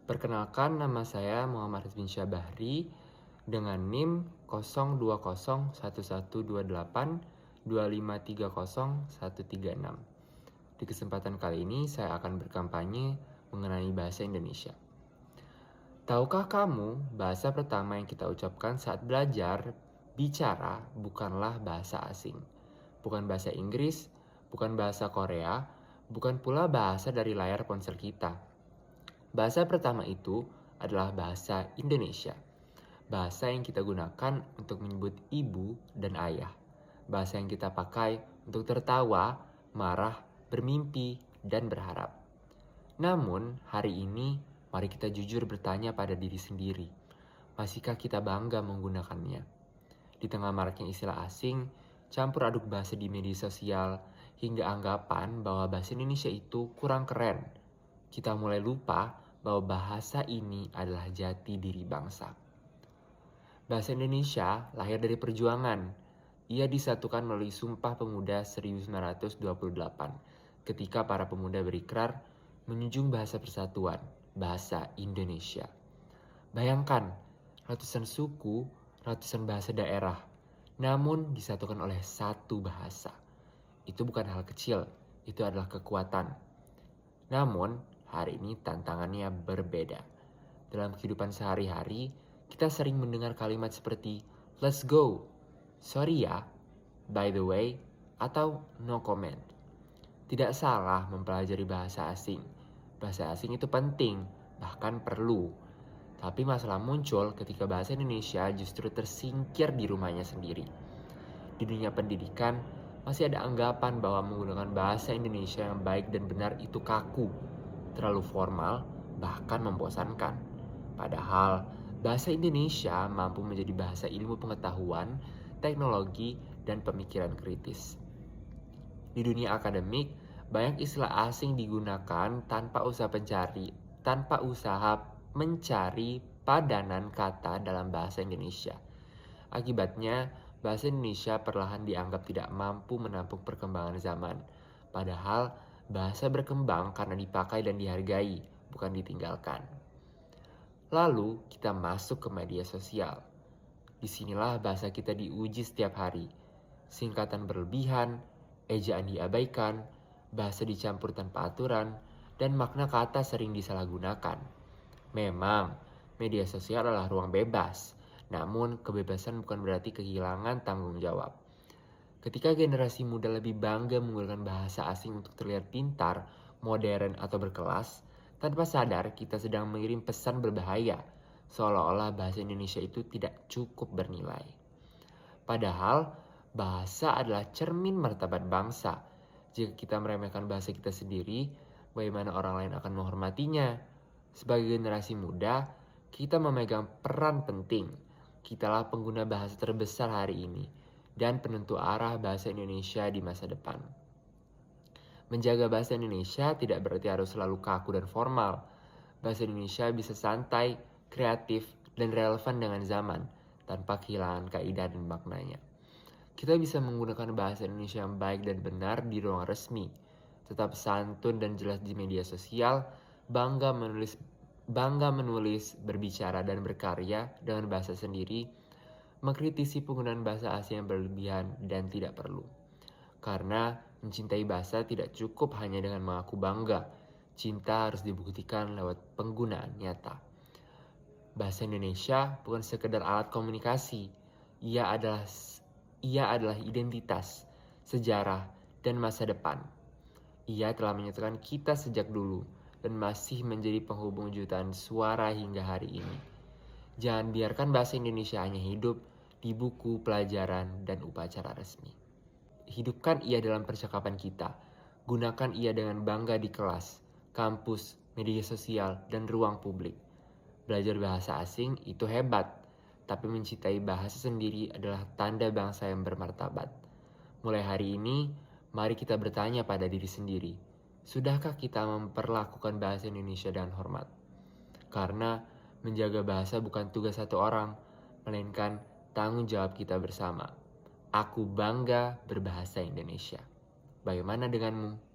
Perkenalkan, nama saya Muhammad Rizvin Syabahri dengan NIM 0201112825301136. Di kesempatan kali ini saya akan berkampanye mengenai bahasa Indonesia. Tahukah kamu, bahasa pertama yang kita ucapkan saat belajar bicara bukanlah bahasa asing. Bukan bahasa Inggris, bukan bahasa Korea, bukan pula bahasa dari layar ponsel kita. Bahasa pertama itu adalah bahasa Indonesia. Bahasa yang kita gunakan untuk menyebut ibu dan ayah. Bahasa yang kita pakai untuk tertawa, marah, bermimpi, dan berharap. Namun, hari ini mari kita jujur bertanya pada diri sendiri. Masihkah kita bangga menggunakannya? Di tengah maraknya istilah asing, campur aduk bahasa di media sosial, hingga anggapan bahwa bahasa Indonesia itu kurang keren, kita mulai lupa bahwa bahasa ini adalah jati diri bangsa. Bahasa Indonesia lahir dari perjuangan. Ia disatukan melalui Sumpah Pemuda 1928 ketika para pemuda berikrar menjunjung bahasa persatuan, bahasa Indonesia. Bayangkan, ratusan suku, ratusan bahasa daerah, namun disatukan oleh satu bahasa. Itu bukan hal kecil, itu adalah kekuatan. Namun, hari ini tantangannya berbeda. Dalam kehidupan sehari-hari, kita sering mendengar kalimat seperti "let's go", "sorry ya", "by the way", atau "no comment". Tidak salah mempelajari bahasa asing. Bahasa asing itu penting, bahkan perlu. Tapi masalah muncul ketika bahasa Indonesia justru tersingkir di rumahnya sendiri. Di dunia pendidikan, masih ada anggapan bahwa menggunakan bahasa Indonesia yang baik dan benar itu kaku, terlalu formal, bahkan membosankan. Padahal, bahasa Indonesia mampu menjadi bahasa ilmu pengetahuan, teknologi, dan pemikiran kritis. Di dunia akademik, banyak istilah asing digunakan tanpa usaha mencari padanan kata dalam bahasa Indonesia. Akibatnya, bahasa Indonesia perlahan dianggap tidak mampu menampung perkembangan zaman. Padahal, bahasa berkembang karena dipakai dan dihargai, bukan ditinggalkan. Lalu, kita masuk ke media sosial. Disinilah bahasa kita diuji setiap hari. Singkatan berlebihan, ejaan diabaikan, bahasa dicampur tanpa aturan, dan makna kata sering disalahgunakan. Memang, media sosial adalah ruang bebas, namun kebebasan bukan berarti kehilangan tanggung jawab. Ketika generasi muda lebih bangga menggunakan bahasa asing untuk terlihat pintar, modern, atau berkelas, tanpa sadar kita sedang mengirim pesan berbahaya, seolah-olah bahasa Indonesia itu tidak cukup bernilai. Padahal, bahasa adalah cermin martabat bangsa. Jika kita meremehkan bahasa kita sendiri, bagaimana orang lain akan menghormatinya? Sebagai generasi muda, kita memegang peran penting. Kitalah pengguna bahasa terbesar hari ini dan penentu arah bahasa Indonesia di masa depan. Menjaga bahasa Indonesia tidak berarti harus selalu kaku dan formal. Bahasa Indonesia bisa santai, kreatif, dan relevan dengan zaman tanpa kehilangan kaidah dan maknanya. Kita bisa menggunakan bahasa Indonesia yang baik dan benar di ruang resmi, tetap santun dan jelas di media sosial, bangga menulis, berbicara, dan berkarya dengan bahasa sendiri, mengkritisi penggunaan bahasa asing yang berlebihan dan tidak perlu. Karena mencintai bahasa tidak cukup hanya dengan mengaku bangga, cinta harus dibuktikan lewat penggunaan nyata. Bahasa Indonesia bukan sekedar alat komunikasi, ia adalah identitas, sejarah, dan masa depan. Ia telah menyatukan kita sejak dulu dan masih menjadi penghubung jutaan suara hingga hari ini. Jangan biarkan bahasa Indonesia hanya hidup di buku, pelajaran, dan upacara resmi. Hidupkan ia dalam percakapan kita. Gunakan ia dengan bangga di kelas, kampus, media sosial, dan ruang publik. Belajar bahasa asing itu hebat, tapi mencintai bahasa sendiri adalah tanda bangsa yang bermartabat. Mulai hari ini, mari kita bertanya pada diri sendiri, sudahkah kita memperlakukan bahasa Indonesia dengan hormat? Karena menjaga bahasa bukan tugas satu orang, melainkan tanggung jawab kita bersama. Aku bangga berbahasa Indonesia. Bagaimana denganmu?